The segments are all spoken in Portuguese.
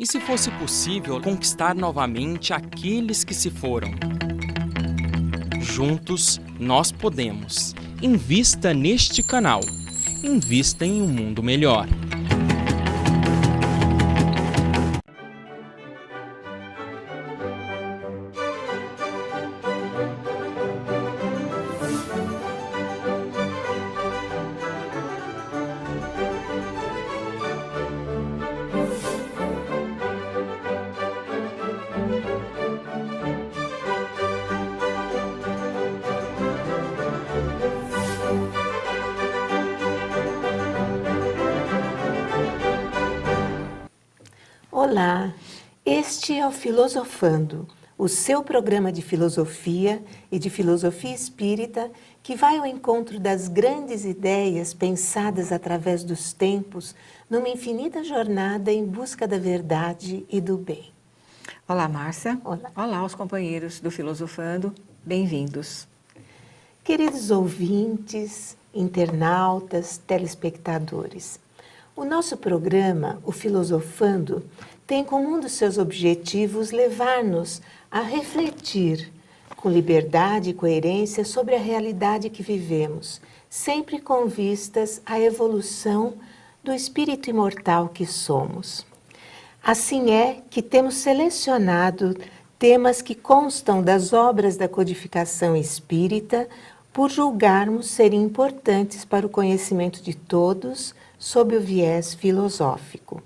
E se fosse possível conquistar novamente aqueles que se foram? Juntos, nós podemos. Invista neste canal. Invista em um mundo melhor. Olá, este é o Filosofando, o seu programa de filosofia e de filosofia espírita que vai ao encontro das grandes ideias pensadas através dos tempos numa infinita jornada em busca da verdade e do bem. Olá, Márcia. Olá. Olá aos companheiros do Filosofando. Bem-vindos. Queridos ouvintes, internautas, telespectadores, o nosso programa, o Filosofando, tem como um dos seus objetivos levar-nos a refletir com liberdade e coerência sobre a realidade que vivemos, sempre com vistas à evolução do espírito imortal que somos. Assim é que temos selecionado temas que constam das obras da codificação espírita por julgarmos serem importantes para o conhecimento de todos sob o viés filosófico.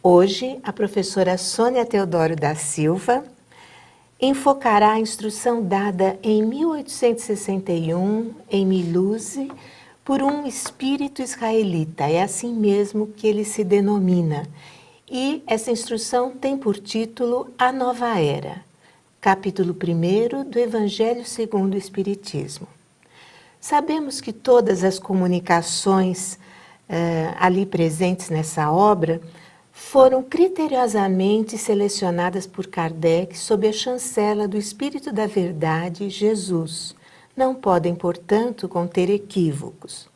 Hoje, a professora Sônia Teodoro da Silva enfocará a instrução dada em 1861, em Miluze, por um espírito israelita. É assim mesmo que ele se denomina. E essa instrução tem por título A Nova Era, capítulo 1 do Evangelho segundo o Espiritismo. Sabemos que todas as comunicações ali presentes nessa obra foram criteriosamente selecionadas por Kardec sob a chancela do Espírito da Verdade, Jesus. Não podem, portanto, conter equívocos.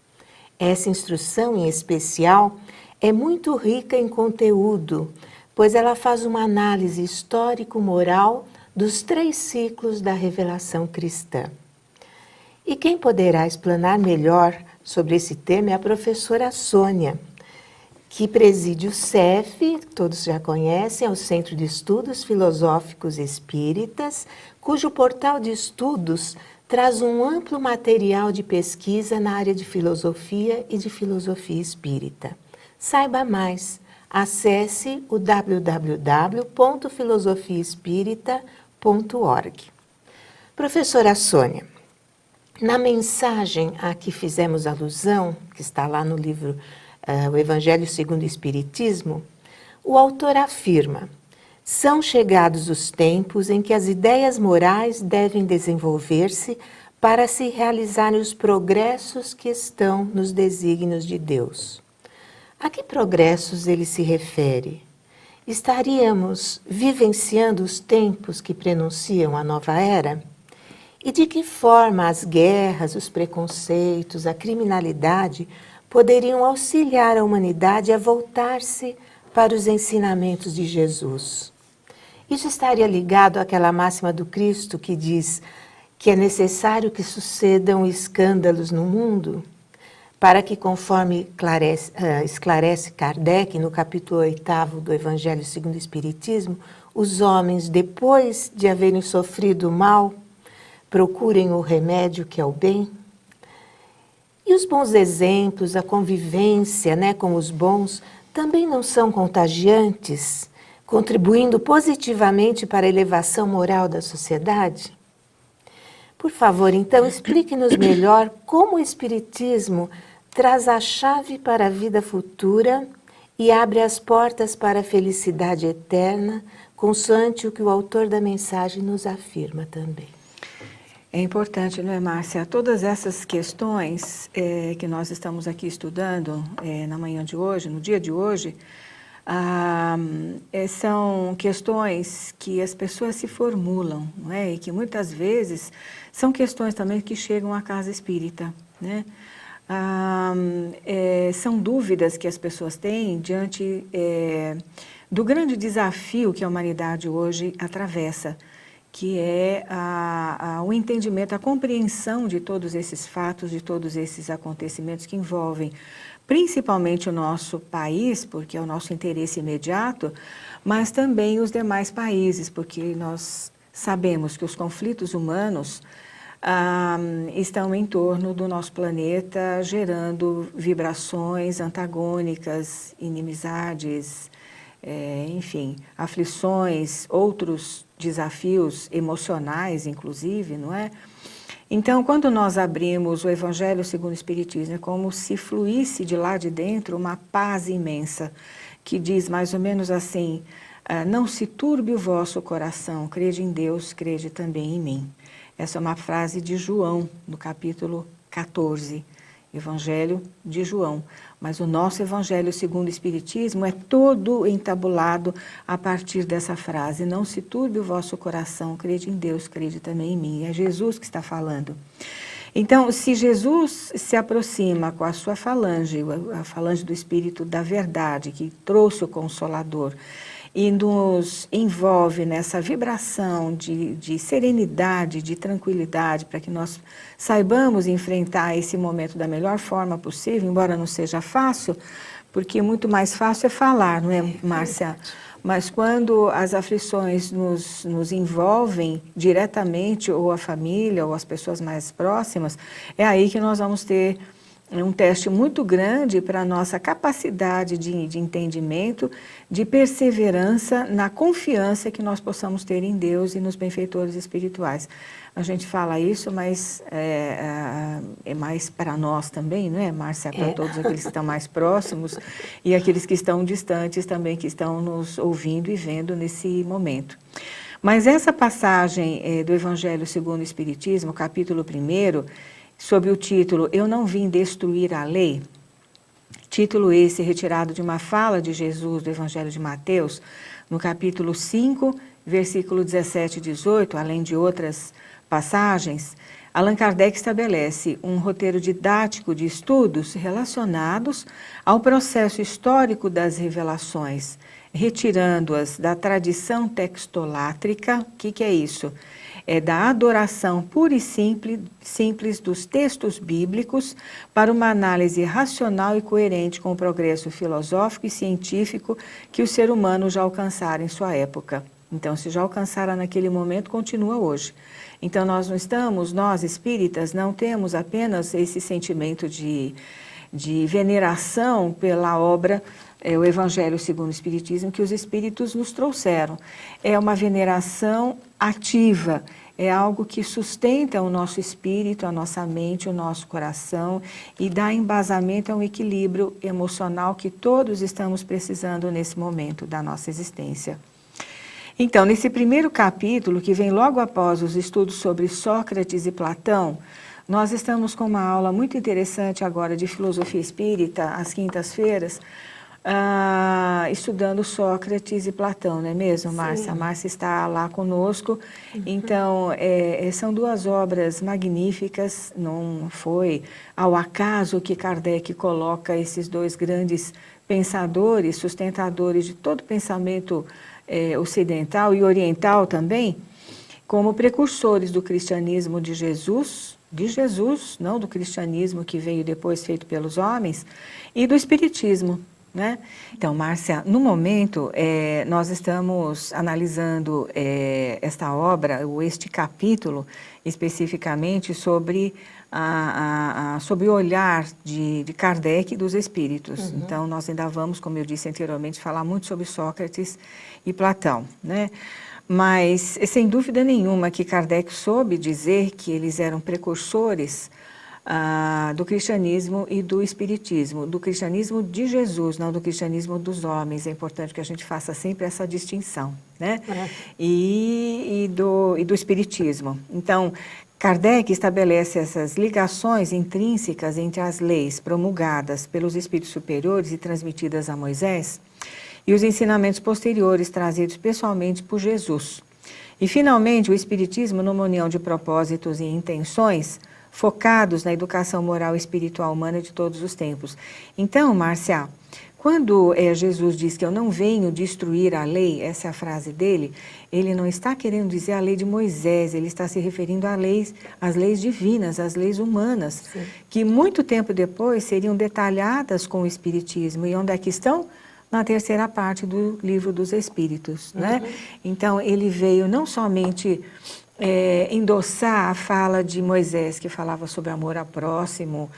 Essa instrução, em especial, é muito rica em conteúdo, pois ela faz uma análise histórico-moral dos 3 ciclos da revelação cristã. E quem poderá explanar melhor sobre esse tema é a professora Sônia, que preside o CEF, todos já conhecem, é o Centro de Estudos Filosóficos Espíritas, cujo portal de estudos traz um amplo material de pesquisa na área de filosofia e de filosofia espírita. Saiba mais, acesse o www.filosofiaespírita.org. Professora Sônia, na mensagem a que fizemos alusão, que está lá no livro O Evangelho segundo o Espiritismo, o autor afirma: são chegados os tempos em que as ideias morais devem desenvolver-se para se realizarem os progressos que estão nos desígnios de Deus. A que progressos ele se refere? Estaríamos vivenciando os tempos que prenunciam a nova era? E de que forma as guerras, os preconceitos, a criminalidade poderiam auxiliar a humanidade a voltar-se para os ensinamentos de Jesus? Isso estaria ligado àquela máxima do Cristo que diz que é necessário que sucedam escândalos no mundo, para que, conforme esclarece Kardec no capítulo 8º do Evangelho segundo o Espiritismo, os homens, depois de haverem sofrido o mal, procurem o remédio que é o bem. E os bons exemplos, a convivência, com os bons, também não são contagiantes, contribuindo positivamente para a elevação moral da sociedade? Por favor, então, explique-nos melhor como o Espiritismo traz a chave para a vida futura e abre as portas para a felicidade eterna, consoante o que o autor da mensagem nos afirma também. É importante, não é, Márcia? Todas essas questões que nós estamos aqui estudando na manhã de hoje, no dia de hoje, são questões que as pessoas se formulam, não é? E que muitas vezes são questões também que chegam à casa espírita, né? São dúvidas que as pessoas têm diante do grande desafio que a humanidade hoje atravessa, que é o entendimento, a compreensão de todos esses fatos, de todos esses acontecimentos que envolvem principalmente o nosso país, porque é o nosso interesse imediato, mas também os demais países, porque nós sabemos que os conflitos humanos estão em torno do nosso planeta, gerando vibrações antagônicas, inimizades, enfim, aflições, outros desafios emocionais, inclusive, não é? Então, quando nós abrimos o Evangelho segundo o Espiritismo, é como se fluísse de lá de dentro uma paz imensa, que diz mais ou menos assim: não se turbe o vosso coração, crede em Deus, crede também em mim. Essa é uma frase de João, no capítulo 14, Evangelho de João. Mas o nosso Evangelho segundo o Espiritismo é todo entabulado a partir dessa frase: não se turbe o vosso coração, crede em Deus, crede também em mim. É Jesus que está falando. Então, se Jesus se aproxima com a sua falange, a falange do Espírito da Verdade, que trouxe o Consolador, e nos envolve nessa vibração de serenidade, de tranquilidade, para que nós saibamos enfrentar esse momento da melhor forma possível, embora não seja fácil, porque muito mais fácil é falar, não é, Márcia? Mas quando as aflições nos envolvem diretamente, ou a família, ou as pessoas mais próximas, é aí que nós vamos ter um teste muito grande para a nossa capacidade de entendimento, de perseverança na confiança que nós possamos ter em Deus e nos benfeitores espirituais. A gente fala isso, mas é mais para nós também, não é, Márcia? Para todos aqueles que estão mais próximos e aqueles que estão distantes também, que estão nos ouvindo e vendo nesse momento. Mas essa passagem do Evangelho segundo o Espiritismo, capítulo 1, sob o título Eu não vim destruir a lei, título esse retirado de uma fala de Jesus do Evangelho de Mateus, no capítulo 5, versículo 17 e 18, além de outras passagens, Allan Kardec estabelece um roteiro didático de estudos relacionados ao processo histórico das revelações, retirando-as da tradição textolátrica. O que é isso? É da adoração pura e simples dos textos bíblicos para uma análise racional e coerente com o progresso filosófico e científico que o ser humano já alcançara em sua época. Então, se já alcançara naquele momento, continua hoje. Então, nós espíritas, não temos apenas esse sentimento de veneração pela obra, o Evangelho segundo o Espiritismo, que os espíritos nos trouxeram. É uma veneração ativa, é algo que sustenta o nosso espírito, a nossa mente, o nosso coração e dá embasamento a um equilíbrio emocional que todos estamos precisando nesse momento da nossa existência. Então, nesse primeiro capítulo, que vem logo após os estudos sobre Sócrates e Platão, nós estamos com uma aula muito interessante agora de filosofia espírita, às quintas-feiras, estudando Sócrates e Platão, não é mesmo, Márcia? Sim. A Márcia está lá conosco. Então, são duas obras magníficas, não foi ao acaso que Kardec coloca esses dois grandes pensadores, sustentadores de todo o pensamento ocidental e oriental também, como precursores do cristianismo de Jesus, não do cristianismo que veio depois feito pelos homens, e do espiritismo, né? Então, Márcia, no momento nós estamos analisando esta obra, ou este capítulo especificamente sobre sobre o olhar de Kardec e dos espíritos. Então, nós ainda vamos, como eu disse anteriormente, falar muito sobre Sócrates e Platão, né? Mas, sem dúvida nenhuma, que Kardec soube dizer que eles eram precursores do cristianismo e do espiritismo, do cristianismo de Jesus, não do cristianismo dos homens. É importante que a gente faça sempre essa distinção, né? E do espiritismo. Então, Kardec estabelece essas ligações intrínsecas entre as leis promulgadas pelos espíritos superiores e transmitidas a Moisés e os ensinamentos posteriores trazidos pessoalmente por Jesus. E, finalmente, o espiritismo, numa união de propósitos e intenções focados na educação moral e espiritual humana de todos os tempos. Então, Márcia, Quando Jesus diz que eu não venho destruir a lei, essa é a frase dele, ele não está querendo dizer a lei de Moisés, ele está se referindo às leis divinas, às leis humanas, Sim. que muito tempo depois seriam detalhadas com o Espiritismo. E onde é que estão? Na terceira parte do Livro dos Espíritos, né? Então, ele veio não somente endossar a fala de Moisés, que falava sobre amor ao próximo,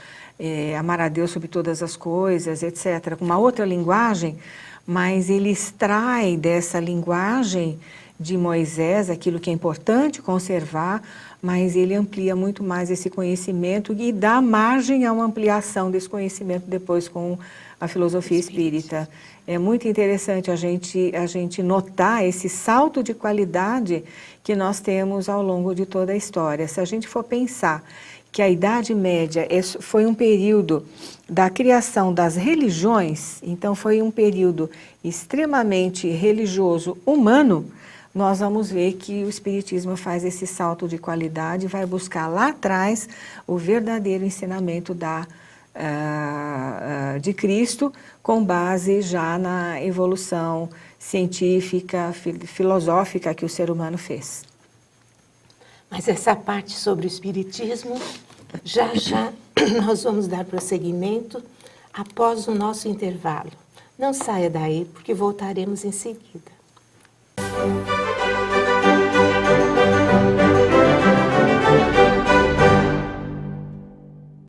amar a Deus sobre todas as coisas, etc., com uma outra linguagem, mas ele extrai dessa linguagem de Moisés aquilo que é importante conservar, mas ele amplia muito mais esse conhecimento e dá margem a uma ampliação desse conhecimento depois com a filosofia espírita. É muito interessante a gente notar esse salto de qualidade que nós temos ao longo de toda a história. Se a gente for pensar que a Idade Média foi um período da criação das religiões, então foi um período extremamente religioso humano, nós vamos ver que o Espiritismo faz esse salto de qualidade e vai buscar lá atrás o verdadeiro ensinamento de Cristo, com base já na evolução científica, filosófica que o ser humano fez. Mas essa parte sobre o Espiritismo, já nós vamos dar prosseguimento após o nosso intervalo. Não saia daí, porque voltaremos em seguida.